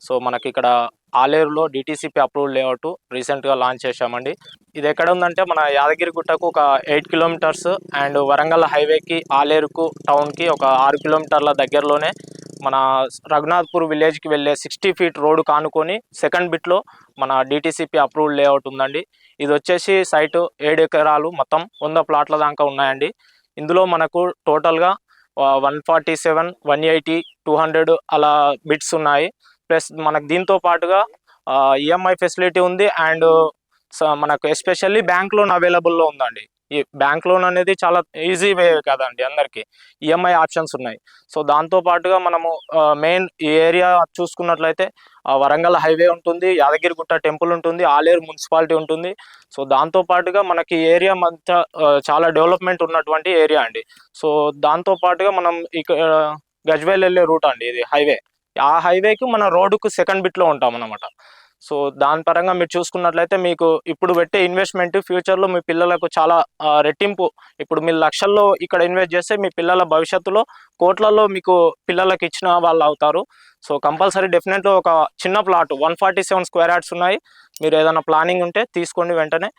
So మనకి ఇక్కడ ఆలేరులో DTCP approved layout రీసెంట్గా లాంచ్ చేశామండి. ఇది ఎక్కడ ఉందంటే మన యాదగిరిగుట్టకు ఒక 8 కిలోమీటర్స్ అండ్ వరంగల్ హైవేకి ఆలేరుకు టౌన్కి ఒక 6 కిలోమీటర్ల దగ్గరలోనే మన రఘునాథ్పూర్ విలేజ్కి వెళ్ళే 60 ఫీట్ రోడ్డు కానుకొని సెకండ్ బిట్లో మన డిటిసిపి అప్రూవ్డ్ లేఅవుట్ ఉందండి. ఇది వచ్చేసి సైటు 7 ఎకరాలు మొత్తం 100 ప్లాట్ల దాకా ఉన్నాయండి. ఇందులో మనకు టోటల్గా 147, 180, 200 అలా బిట్స్ ఉన్నాయి. ప్లస్ మనకు దీంతో పాటుగా ఈఎంఐ ఫెసిలిటీ ఉంది అండ్ మనకు ఎస్పెషల్లీ బ్యాంక్ లోన్ అవైలబుల్లో ఉందండి. ఈ బ్యాంక్ లోన్ అనేది చాలా ఈజీ వే కదండి అందరికీ, ఈఎంఐ ఆప్షన్స్ ఉన్నాయి. సో దాంతో పాటుగా మనము మెయిన్ ఈ ఏరియా చూసుకున్నట్లయితే వరంగల్ హైవే ఉంటుంది, యాదగిరిగుట్ట టెంపుల్ ఉంటుంది, ఆలేరు మున్సిపాలిటీ ఉంటుంది. సో దాంతో పాటుగా మనకి ఏరియా అంతా చాలా డెవలప్మెంట్ ఉన్నటువంటి ఏరియా అండి. సో దాంతో పాటుగా మనం ఇక గజ్వేల్ వెళ్ళే రూట్ అండి ఇది హైవే. ఆ హైవేకి మన రోడ్డుకు సెకండ్ బిట్లో ఉంటాం అన్నమాట. సో దాని పరంగా మీరు చూసుకున్నట్లయితే మీకు ఇప్పుడు పెట్టే ఇన్వెస్ట్మెంట్ ఫ్యూచర్లో మీ పిల్లలకు చాలా రెట్టింపు. ఇప్పుడు మీరు లక్షల్లో ఇక్కడ ఇన్వెస్ట్ చేస్తే మీ పిల్లల భవిష్యత్తులో కోట్లలో మీకు పిల్లలకు ఇచ్చిన వాళ్ళు అవుతారు. సో కంపల్సరీ డెఫినెట్గా ఒక చిన్న ప్లాట్ 147 స్క్వేర్ యార్డ్స్ ఉన్నాయి. మీరు ఏదైనా ప్లానింగ్ ఉంటే తీసుకోండి వెంటనే.